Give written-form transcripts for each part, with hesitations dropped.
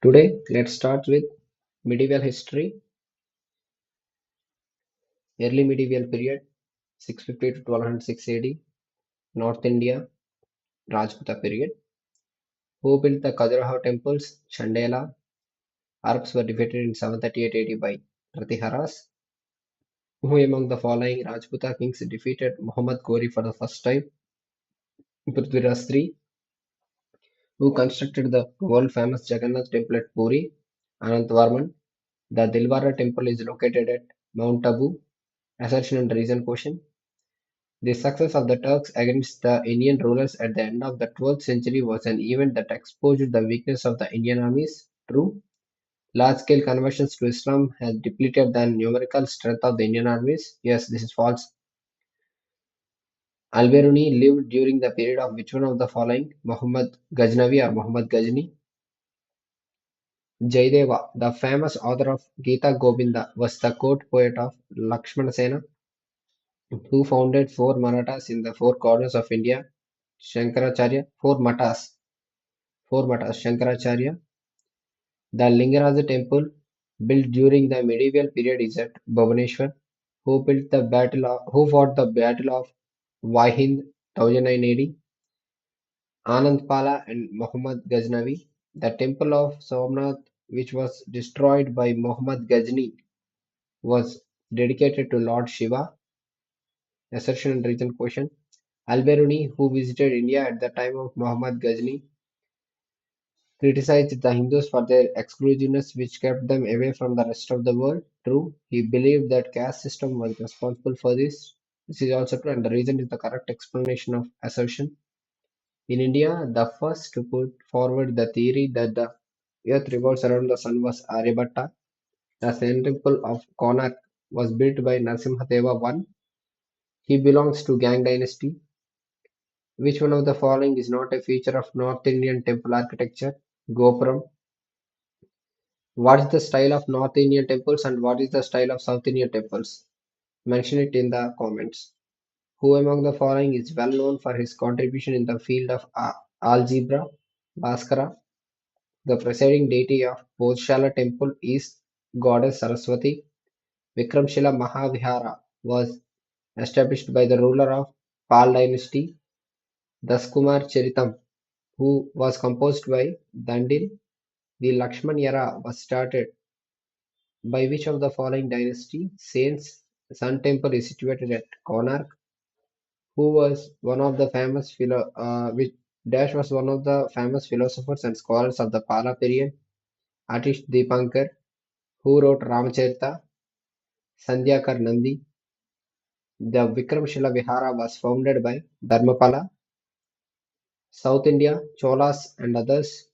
Today, let's start with medieval history, early medieval period, 650 to 1206 AD, North India, Rajputa period. Who built the Khajuraho temples? Chandela. Arabs were defeated in 738 AD by Pratiharas. Who among the following Rajputa kings defeated Muhammad Ghori for the first time? Prithviraj III. Who constructed the world famous Jagannath temple at Puri? Anantvarman. The Dilwara temple is located at Mount Tabu. Assertion and reason question. The success of the Turks against the Indian rulers at the end of the 12th century was an event that exposed the weakness of the Indian armies. True. Large-scale conversions to Islam had depleted the numerical strength of the Indian armies. Yes, this is false. Al-Biruni lived during the period of which one of the following? Muhammad Ghaznavi or Muhammad Ghazni? Jayadeva, the famous author of Gita Govinda, was the court poet of Lakshmana Sena, who founded four Marathas in the four corners of India. Shankaracharya, four matas, Shankaracharya. The Lingaraja temple, built during the medieval period, is at Bhubaneswar. Who fought the Battle of Vaihind 1009 AD? Anandpala and Muhammad Ghaznavi. The temple of Somnath, which was destroyed by Muhammad Ghazni, was dedicated to Lord Shiva. Assertion and reason question. Al-Biruni, who visited India at the time of Muhammad Ghazni, criticized the Hindus for their exclusiveness which kept them away from the rest of the world. True, he believed that caste system was responsible for this. This is also true and the reason is the correct explanation of assertion. In India, the first to put forward the theory that the earth revolves around the sun was Aryabhatta. The Sun Temple of Konark was built by Narasimhadeva I. He belongs to Gang dynasty. Which one of the following is not a feature of North Indian temple architecture? Gopuram. What is the style of North Indian temples and what is the style of South Indian temples? Mention it in the comments. Who among the following is well known for his contribution in the field of algebra? Bhaskara. The presiding deity of Bodhshala temple is goddess Saraswati. Vikramshila Mahavihara was established by the ruler of Pal dynasty. Daskumar Charitam, who was composed by Dandil. The Lakshman era was started by which of the following dynasty? Saint's Sun Temple is situated at Konark. Who was one of the famous which Dash was one of the famous philosophers and scholars of the Pala period. Artist Deepankar, who wrote Ramacharita, Sandhyakar Nandi. The Vikramshila Vihara was founded by Dharmapala. South India, Cholas and others.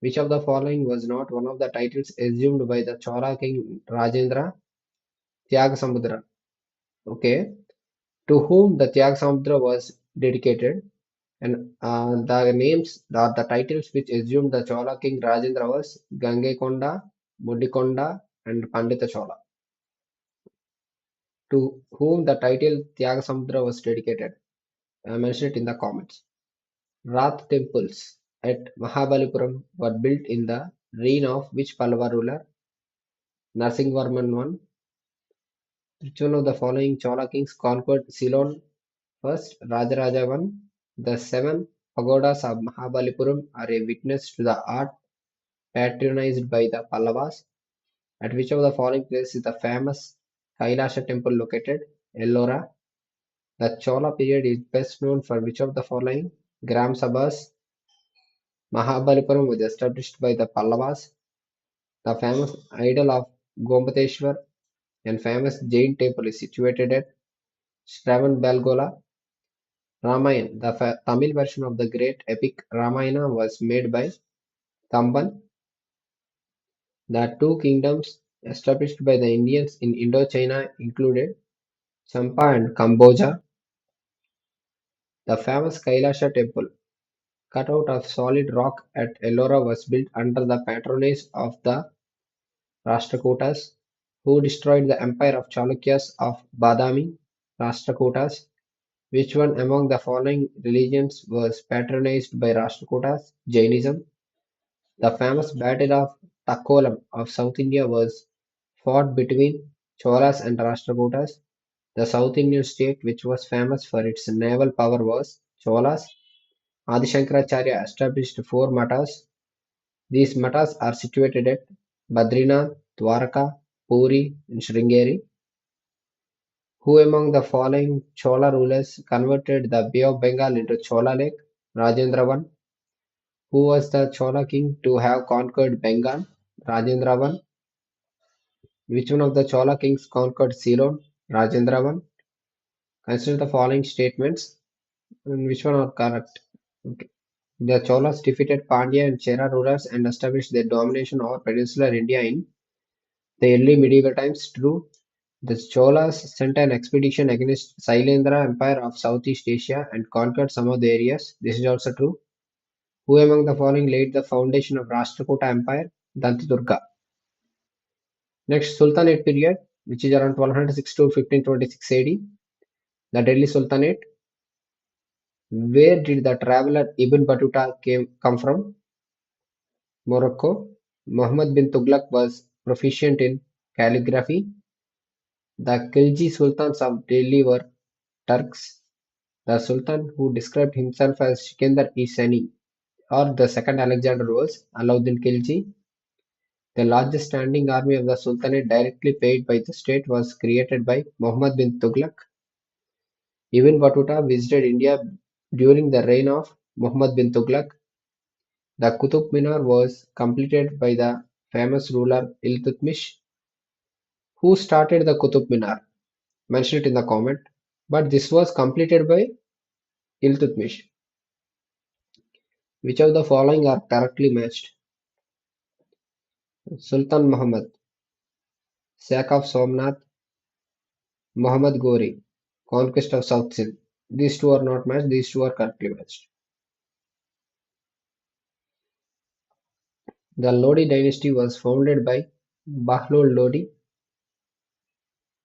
Which of the following was not one of the titles assumed by the Chola king Rajendra? Tyagasamudra. Okay. To whom the Tyagasamudra was dedicated, and the titles which assumed the Chola king Rajendra was Gangaikonda, Mudikonda, and Pandita Chola. To whom the title Tyagasamudra was dedicated, mention it in the comments. Rath temples at Mahabalipuram were built in the reign of which Pallava ruler? Narasimhavarman I. Which one of the following Chola kings conquered Ceylon first? Rajaraja I. The seven pagodas of Mahabalipuram are a witness to the art patronized by the Pallavas. At which of the following places is the famous Kailasha temple located? Ellora. The Chola period is best known for which of the following? Gram Sabhas. Mahabalipuram was established by the Pallavas. The famous idol of Gomateshwar and famous Jain temple is situated at Shravanbelgola. Ramayana, the Tamil version of the great epic Ramayana, was made by Tamban. The two kingdoms established by the Indians in Indochina included Champa and Kamboja. The famous Kailasha temple, cut out of solid rock at Ellora, was built under the patronage of the Rashtrakutas, who destroyed the empire of Chalukyas of Badami. Rashtrakutas. Which one among the following religions was patronized by Rashtrakutas? Jainism. The famous Battle of Takkolam of South India was fought between Cholas and Rashtrakutas. The South Indian state which was famous for its naval power was Cholas. Adi Shankaracharya established four matas. These matas are situated at Badrinath, Dwarka, Puri, and Sringeri. Who among the following Chola rulers converted the Bay of Bengal into Chola Lake? Rajendra I. Who was the Chola king to have conquered Bengal? Rajendra I. Which one of the Chola kings conquered Ceylon? Rajendra I. Consider the following statements and which one are correct. Okay. The Cholas defeated Pandya and Chera rulers and established their domination over peninsular India in the early medieval times. True. The Cholas sent an expedition against Sailendra Empire of Southeast Asia and conquered some of the areas. This is also true. Who among the following laid the foundation of Rashtrakuta Empire? Dantidurga. Next, Sultanate period, which is around 1206 to 1526 AD. The Delhi Sultanate. Where did the traveler Ibn Battuta come from? Morocco. Muhammad bin Tughlaq was proficient in calligraphy. The Khilji Sultans of Delhi were Turks. The Sultan who described himself as Sikandar-i-Sani or the second Alexander was Alauddin Khilji. The largest standing army of the Sultanate directly paid by the state was created by Muhammad bin Tughlaq. Ibn Battuta visited India during the reign of Muhammad bin Tughlaq. The Qutub Minar was completed by the famous ruler Iltutmish. Who started the Qutub Minar? Mention it in the comment. But this was completed by Iltutmish. Which of the following are correctly matched? Sultan Muhammad, sack of Somnath, Muhammad Ghori, conquest of South Sindh. These two are not matched, these two are correctly matched. The Lodi dynasty was founded by Bahlol Lodi.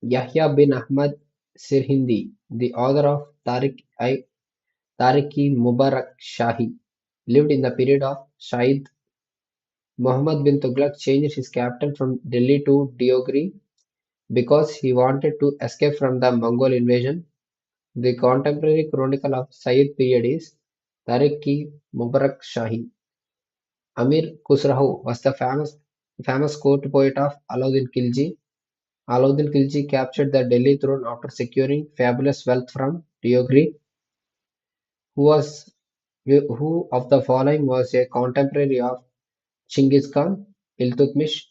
Yahya bin Ahmad Sirhindi, the author of Tariq-i-Mubarak Shahi, lived in the period of Shahid. Muhammad bin Tughlaq changed his capital from Delhi to Deogri because he wanted to escape from the Mongol invasion. The contemporary chronicle of Sayyid period is Tariq-i-Mubarak Shahi. Amir Khusrau was the famous court poet of Alauddin Khilji. Alauddin Khilji captured the Delhi throne after securing fabulous wealth from Deogri. Who was who of the following was a contemporary of Chinggis Khan? Iltutmish.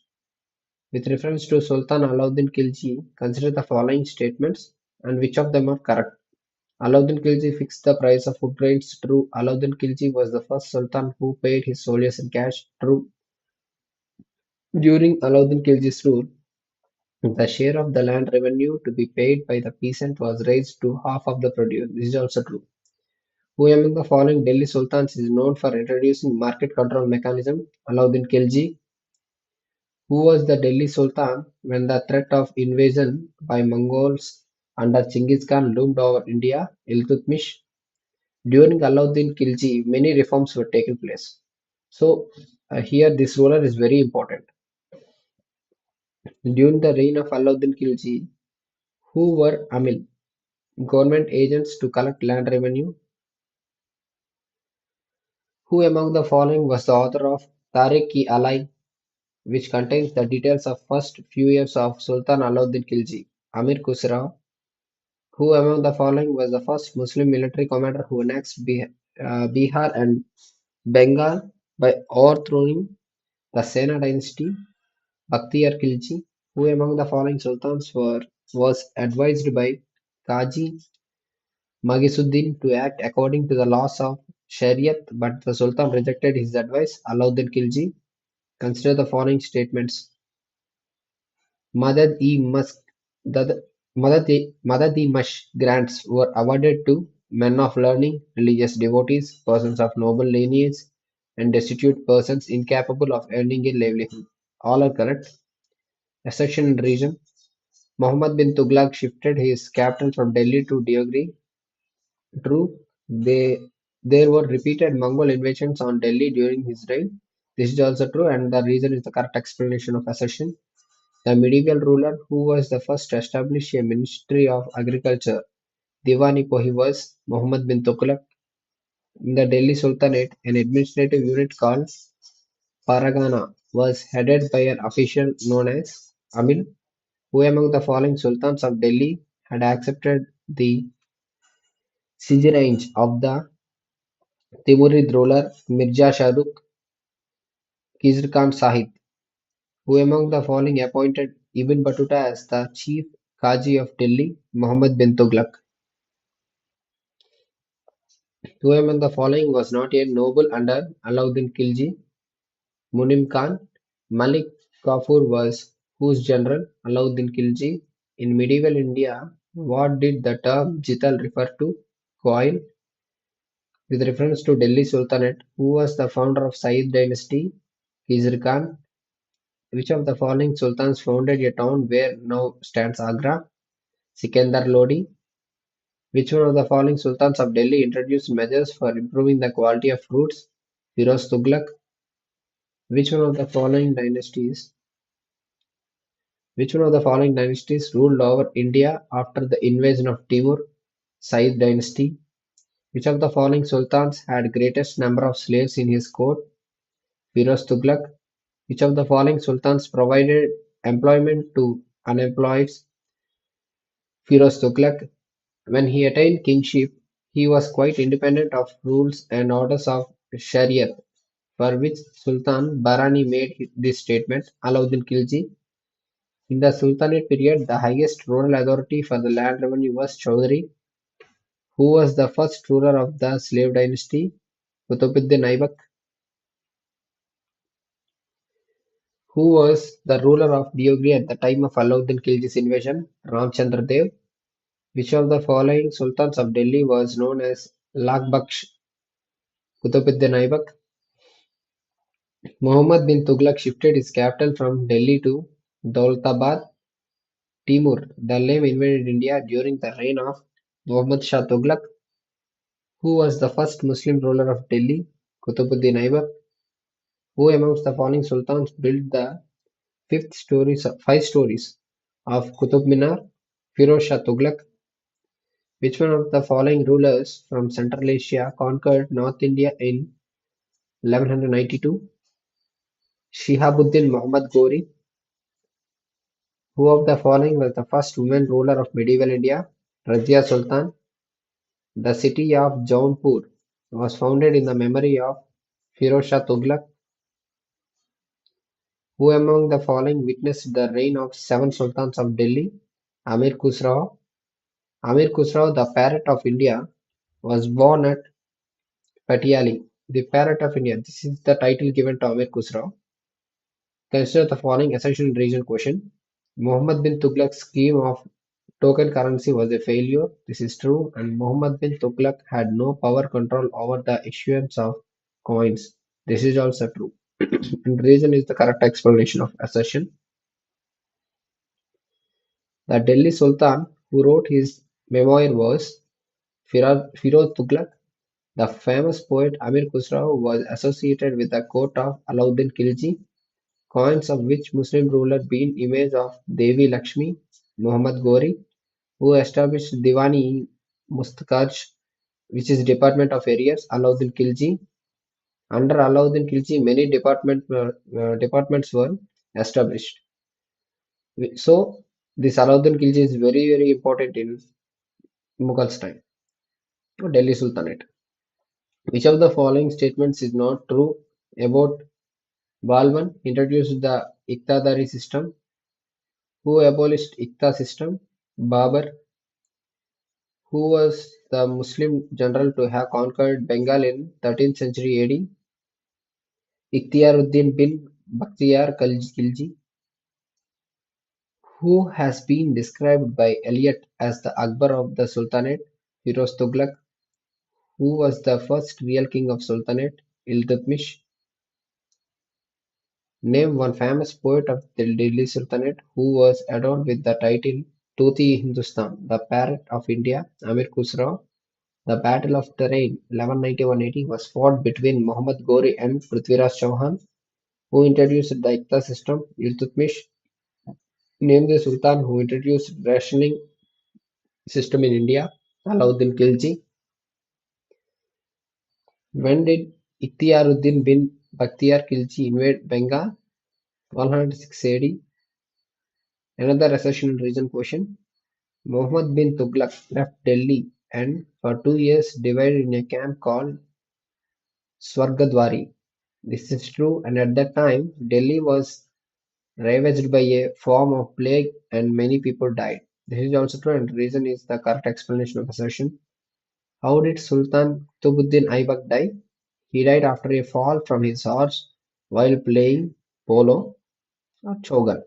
With reference to Sultan Alauddin Khilji, consider the following statements and which of them are correct. Alauddin Khilji fixed the price of food grains. True. Alauddin Khilji was the first sultan who paid his soldiers in cash. True. During Alauddin Khilji's rule, the share of the land revenue to be paid by the peasant was raised to half of the produce. This is also true. Who among the following Delhi sultans is known for introducing market control mechanism? Alauddin Khilji. Who was the Delhi sultan when the threat of invasion by Mongols under Chinggis Khan loomed over India? Iltutmish. During Alauddin Khilji, many reforms were taken place. So here this ruler is very important. During the reign of Alauddin Khilji, who were Amil, government agents to collect land revenue? Who among the following was the author of Tariq-i-Alai, which contains the details of first few years of Sultan Alauddin Khilji? Amir Khusrau. Who among the following was the first Muslim military commander who annexed Bihar and Bengal by overthrowing the Sena dynasty? Bakhtiyar Khilji. Who among the following sultans was advised by Qazi Maghisuddin to act according to the laws of Shariat, but the sultan rejected his advice? Alauddin Khilji. Consider the following statements. Madad-e-Musk Madad-e-Mash grants were awarded to men of learning, religious devotees, persons of noble lineage, and destitute persons incapable of earning a livelihood. All are correct. Accession and region. Muhammad bin Tughlaq shifted his capital from Delhi to Deogri. True, there were repeated Mongol invasions on Delhi during his reign. This is also true, and the reason is the correct explanation of assertion. The medieval ruler who was the first to establish a Ministry of Agriculture, Diwan-i-Kohi, was Muhammad bin Tughlaq. In the Delhi Sultanate, an administrative unit called Paragana was headed by an official known as Amil. Who among the following sultans of Delhi had accepted the siege of the Timurid ruler Mirza Shahrukh Khizr Khan Sahib? Who among the following appointed Ibn Battuta as the chief Qazi of Delhi? Muhammad bin Tughlaq. Who among the following was not a noble under Alauddin Khilji? Munim Khan. Malik Kafur was whose general? Alauddin Khilji. In medieval India, what did the term Jital refer to? Coin. With reference to Delhi Sultanate, who was the founder of Sayyid dynasty? Khizr Khan. Which of the following sultans founded a town where now stands Agra? Sikandar Lodi. Which one of the following sultans of Delhi introduced measures for improving the quality of fruits? Firoz Tughlaq. Which one of the following dynasties Which one of the following dynasties ruled over India after the invasion of Timur? Sayyid dynasty. Which of the following sultans had greatest number of slaves in his court? Firoz Tughlaq. Which of the following sultans provided employment to unemployed? Firoz Tughlaq. When he attained kingship, he was quite independent of rules and orders of Shariat, for which Sultan Barani made this statement. Alauddin Khilji. In the Sultanate period, the highest rural authority for the land revenue was Chaudhry. Who was the first ruler of the slave dynasty? Qutbuddin Aibak. Who was the ruler of Deogri at the time of Alauddin Khilji's invasion? Ramchandra Dev. Which of the following sultans of Delhi was known as Lakhbaksh? Qutbuddin Aibak. Muhammad bin Tughlaq shifted his capital from Delhi to Daulatabad. Timur, the name invaded India during the reign of Muhammad Shah Tughlaq. Who was the first Muslim ruler of Delhi? Qutbuddin Aibak. Who amongst the following sultans built the five stories of Qutub Minar? Firoz Shah Tughlaq. Which one of the following rulers from Central Asia conquered North India in 1192? Shihabuddin Muhammad Ghori. Who of the following was the first woman ruler of medieval India? Razia Sultan. The city of Jaunpur was founded in the memory of Firoz Shah Tughlaq. Who among the following witnessed the reign of seven sultans of Delhi? Amir Khusrau. Amir Khusrau, the parrot of India, was born at Patiali. The parrot of India. This is the title given to Amir Khusrau. Consider the following assertion region question. Muhammad bin Tughlaq's scheme of token currency was a failure. This is true, and Muhammad bin Tughlaq had no power control over the issuance of coins. This is also true. And reason is the correct explanation of assertion. The Delhi Sultan who wrote his memoir was Firoz Tughlaq. The famous poet Amir Khusrau was associated with the court of Alauddin Khilji, coins of which Muslim ruler been image of Devi Lakshmi, Muhammad Ghori, who established Diwani Mustakaj, which is Department of Arrears, Alauddin Khilji. Under Alauddin Khilji, many departments were established. So, this Alauddin Khilji is very, very important in Mughals time, Delhi Sultanate. Which of the following statements is not true about Balban introduced the Iqtadari system? Who abolished Iqta system? Babar. Who was the Muslim general to have conquered Bengal in 13th century AD? Ikhtiyaruddin bin Bakhtiyar Khilji. Who has been described by Eliot as the Akbar of the Sultanate? Firoz Tughlaq. Who was the first real king of Sultanate? Iltutmish. Name one famous poet of the Delhi Sultanate who was adorned with the title Toti Hindustan, the parrot of India. Amir Khusrau. The Battle of Terrain 1191-80 was fought between Muhammad Ghori and Prithviraj Chauhan. Who introduced the Ikta system? Iltutmish. Name the Sultan who introduced rationing system in India. Alauddin Khilji. When did Ikhtiyaruddin bin Bakhtiyar Khilji invade Bengal? 106 AD. Another accessional region question. Muhammad bin Tughlaq left Delhi and for 2 years divided in a camp called Swargadwari. This is true, and at that time Delhi was ravaged by a form of plague and many people died. This is also true, and the reason is the correct explanation of assertion. How did Sultan Qutbuddin Aibak die? He died after a fall from his horse while playing polo or chogan.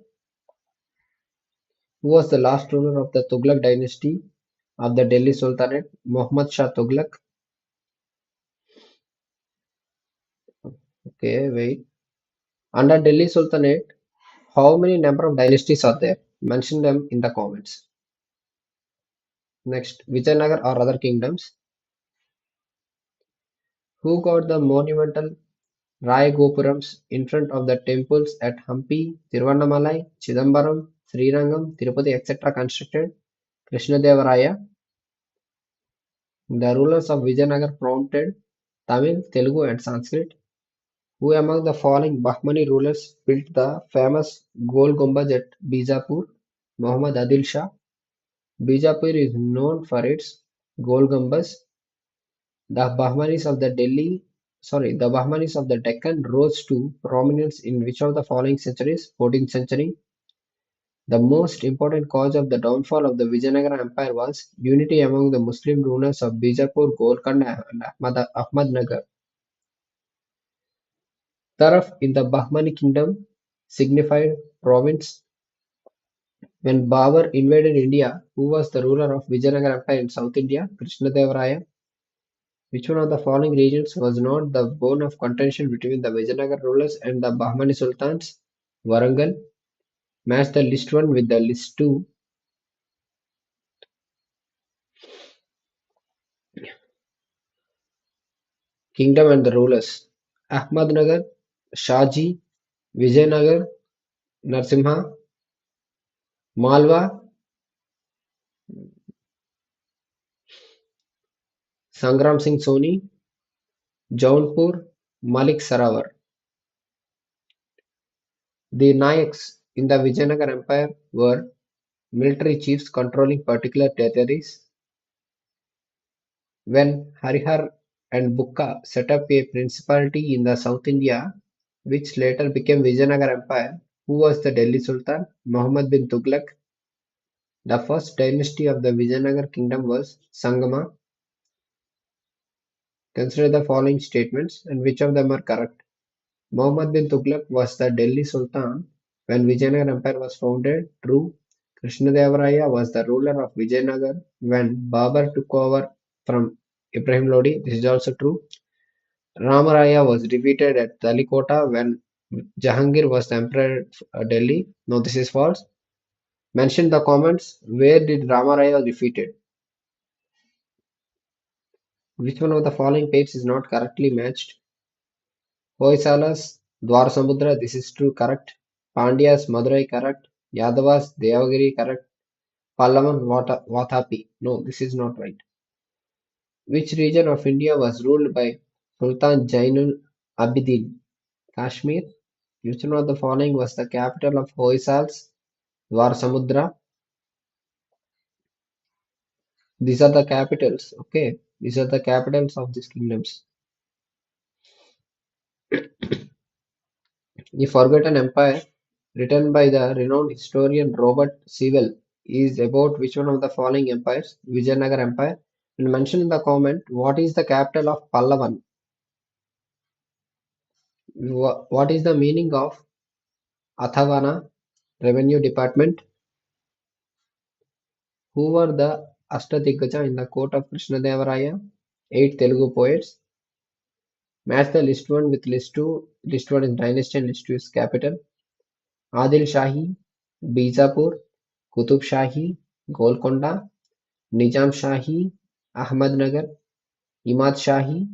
Who was the last ruler of the Tughlaq dynasty of the Delhi Sultanate? Muhammad Shah Tughlaq. Okay, wait. Under Delhi Sultanate, how many number of dynasties are there? Mention them in the comments. Next, Vijayanagar or other kingdoms. Who got the monumental Rai Gopurams in front of the temples at Hampi, Tiruvannamalai, Chidambaram, Srirangam, Tirupati, etc. constructed? Krishnadevaraya. The rulers of Vijayanagar prompted Tamil, Telugu, and Sanskrit. Who among the following Bahmani rulers built the famous Gol Gumbaz at Bijapur? Muhammad Adil Shah. Bijapur is known for its Gol Gumbaz. The Bahmanis of the Deccan rose to prominence in which of the following centuries? 14th century. The most important cause of the downfall of the Vijayanagara Empire was unity among the Muslim rulers of Bijapur, Golconda, and Ahmadnagar. Taraf in the Bahmani kingdom signified province. When Babur invaded India, who was the ruler of Vijayanagara Empire in South India? Krishnadevaraya. Which one of the following regions was not the bone of contention between the Vijayanagar rulers and the Bahmani sultans? Warangal. Match the list 1 with the list 2. Kingdom and the rulers. Ahmadnagar, Shaji, Vijayanagar, Narsimha, Malwa, Sangram Singh Soni, Jaunpur, Malik Sarawar. The Nayaks in the Vijayanagar Empire were military chiefs controlling particular territories. When Harihar and Bukka set up a principality in the South India, which later became Vijayanagar Empire, who was the Delhi Sultan? Muhammad bin Tughlaq. The first dynasty of the Vijayanagar kingdom was Sangama. Consider the following statements and which of them are correct. Muhammad bin Tughlaq was the Delhi Sultan when Vijayanagar Empire was founded. True. Krishnadevaraya was the ruler of Vijayanagar when Babur took over from Ibrahim Lodi. This is also true. Ramaraya was defeated at Talikota when Jahangir was the emperor of Delhi. No, this is false. Mention the comments. Where did Ramaraya defeated? Which one of the following pairs is not correctly matched? Hoysalas, Dwarasamudra, this is true, correct. Pandyas, Madurai, correct. Yadavas, Devagiri, correct. Pallavan, Vathapi. No, this is not right. Which region of India was ruled by Sultan Jainul Abidin? Kashmir. Which one of the following was the capital of Hoysals? Dwarasamudra. These are the capitals. Okay. These are the capitals of these kingdoms. The Forgotten Empire, written by the renowned historian Robert Sewell, is about which one of the following empires? Vijayanagar Empire. And mention in the comment what is the capital of Pallavan? What is the meaning of Athavana Revenue Department? Who were the Ashtadiggaja in the court of Krishnadevaraya? 8 Telugu poets. Match the list 1 with list 2. List 1 is dynasty and list 2 is capital. Adil Shahi, Bijapur, Qutub Shahi, Golconda, Nizam Shahi, Ahmadnagar, Imad Shahi.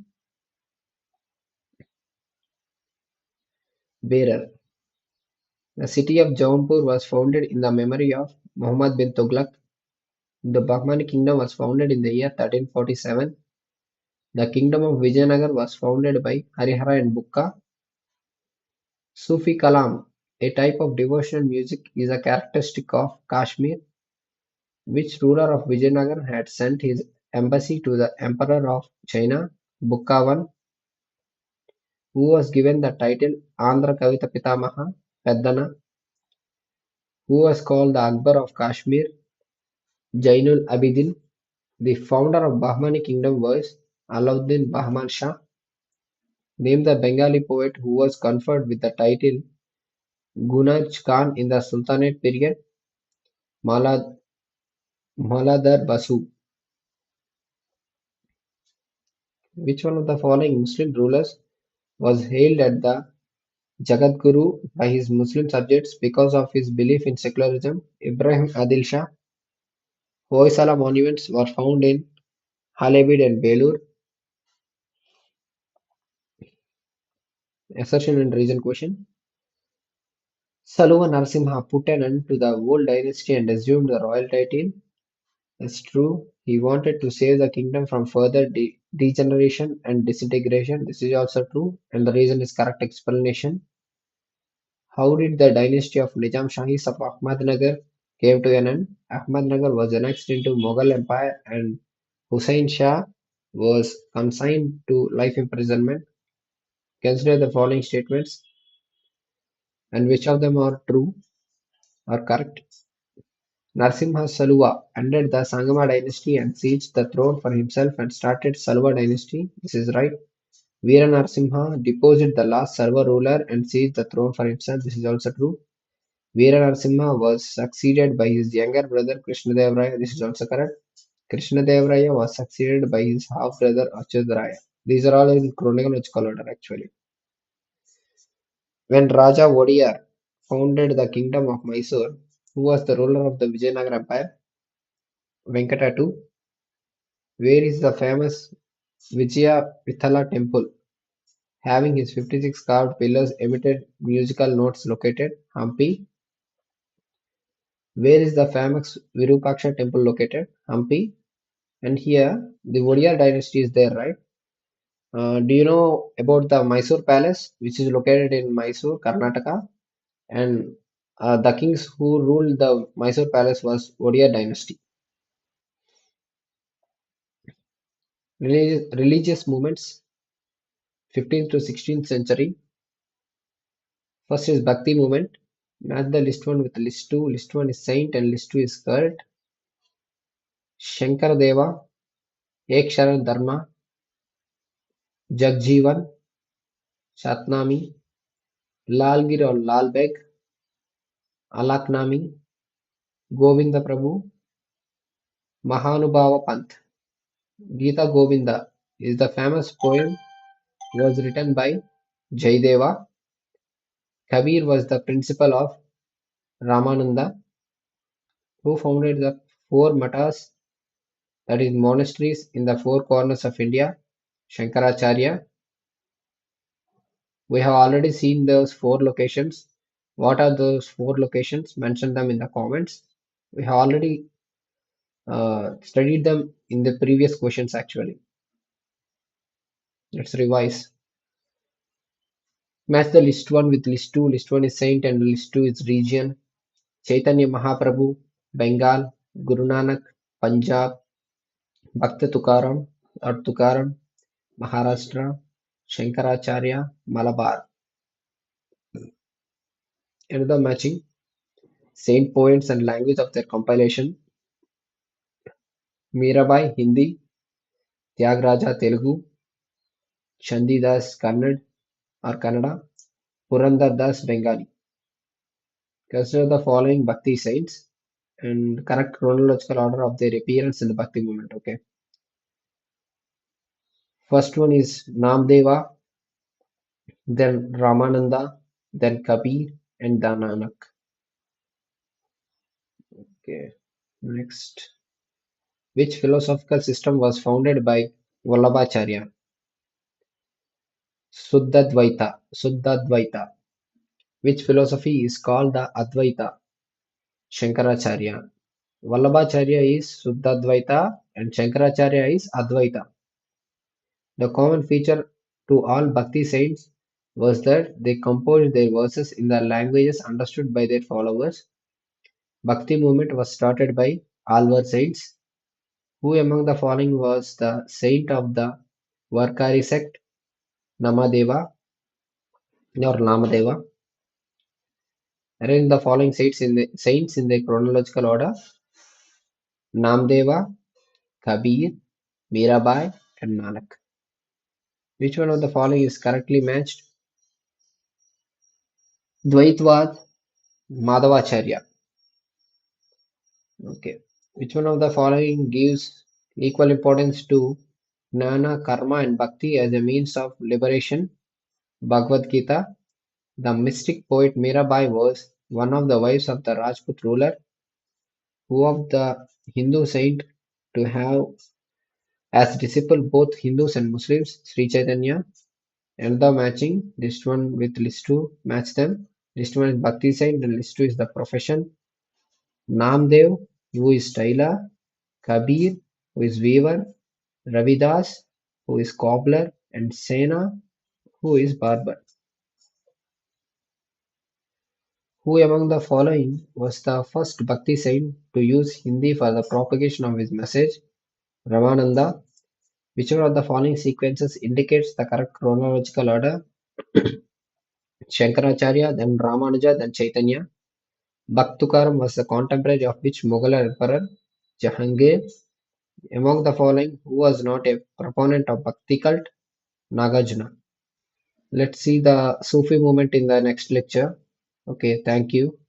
bearer. The city of Jaunpur was founded in the memory of Muhammad bin Tughlaq. The Bahmani kingdom was founded in the year 1347. The kingdom of Vijayanagar was founded by Harihara and Bukka. Sufi Kalam, a type of devotional music, is a characteristic of Kashmir. Which ruler of Vijayanagar had sent his embassy to the Emperor of China, Bukkavan, who was given the title Andhra Kavita Pitamaha, Peddana, who was called the Akbar of Kashmir, Jainul Abidin. The founder of Bahmani kingdom was Alauddin Bahman Shah, named the Bengali poet who was conferred with the title Gunaj Khan in the Sultanate period, Malad, Maladar Basu. Which one of the following Muslim rulers was hailed as the Jagadguru by his Muslim subjects because of his belief in secularism? Ibrahim Adil Shah. Hoysala monuments were found in Halebid and Belur. Assertion and reason question. Saluva Narasimha put an end to the old dynasty and assumed the royal title. It's true. He wanted to save the kingdom from further degeneration and disintegration. This is also true, and the reason is correct explanation. How did the dynasty of Nizam Shahis of Ahmadnagar came to an end? Ahmadnagar was annexed into Mughal Empire and Hussain Shah was consigned to life imprisonment. Consider the following statements and which of them are true or correct. Narasimha Saluva ended the Sangama dynasty and seized the throne for himself and started Saluva dynasty. This is right. Veera Narasimha deposed the last Sarva ruler and seized the throne for himself. This is also true. Veera Narasimha was succeeded by his younger brother Krishnadevaraya. This is also correct. Krishnadevaraya was succeeded by his half brother Achyutaraya. These are all in chronological order actually. When Raja Wadiyar founded the kingdom of Mysore, who was the ruler of the Vijayanagara Empire? Venkata II. Where is the famous Vijaya Vithala temple having his 56 carved pillars emitted musical notes located? Hampi. Where is the famous Virupaksha temple located? Hampi. And here the Wadiyar dynasty is there, right? Do you know about the Mysore Palace, which is located in Mysore, Karnataka? And the kings who ruled the Mysore Palace was Wadiyar dynasty. Religious movements, 15th to 16th century. First is Bhakti movement. Match the list 1 with list 2. List 1 is saint and list 2 is cult. Shankar Deva, Ek Sharan Dharma, Jagjeevan, Shatnami, Lalgir or Lalbeg, Alaknami, Govinda Prabhu, Mahanubhava Panth. Gita Govinda is the famous poem was written by Jaydeva. Kabir was the principal of Ramananda, who founded the four matas, that is monasteries in the four corners of India. Shankaracharya. We have already seen those four locations. What are those four locations? Mention them in the comments. We have already studied them in the previous questions actually. Let's revise. Match the list 1 with list 2. List 1 is saint and list 2 is region. Chaitanya Mahaprabhu, Bengal. Guru Nanak, Punjab. Bhakta Tukaram or Tukaram, Maharashtra. Shankaracharya, Malabar. Another matching. Saint poets and language of their compilation. Mirabai, Hindi. Tyagaraja, Telugu. Chandidas, Kannada or Kannada. Purandar Das, Bengali. Consider the following Bhakti saints and correct chronological order of their appearance in the Bhakti movement. Okay. First one is Namdeva, then Ramananda, then Kabir, and then Nanak. Okay. Next. Which philosophical system was founded by Vallabhacharya? Suddhadvaita. Suddhadvaita. Which philosophy is called the Advaita? Shankaracharya. Vallabhacharya is Suddhadvaita and Shankaracharya is Advaita. The common feature to all Bhakti saints was that they composed their verses in the languages understood by their followers. Bhakti movement was started by Alvar saints. Who among the following was the saint of the Varkari sect? Namadeva or Namadeva. Arrange the following saints in the chronological order: Namdeva, Kabir, Mirabai, and Nanak. Which one of the following is correctly matched? Dvaitvad, Madhavacharya. Okay. Which one of the following gives equal importance to Jnana, Karma, and Bhakti as a means of liberation? Bhagavad Gita. The mystic poet Mirabai was one of the wives of the Rajput ruler. Who of the Hindu saint to have as disciple both Hindus and Muslims? Sri Chaitanya. And the matching list 1 with list 2 match them. List 1 is Bhakti saint and list 2 is the profession. Namdev, who is tailor. Kabir, who is weaver. Ravidas, who is cobbler, and Sena, who is barber. Who among the following was the first Bhakti saint to use Hindi for the propagation of his message? Ramananda. Which one of the following sequences indicates the correct chronological order? Shankaracharya, then Ramanuja, then Chaitanya. Bhaktukaram was the contemporary of which Mughal emperor? Jahangir. Among the following, who was not a proponent of Bhakti cult? Nagarjuna. Let's see the Sufi movement in the next lecture. Okay, thank you.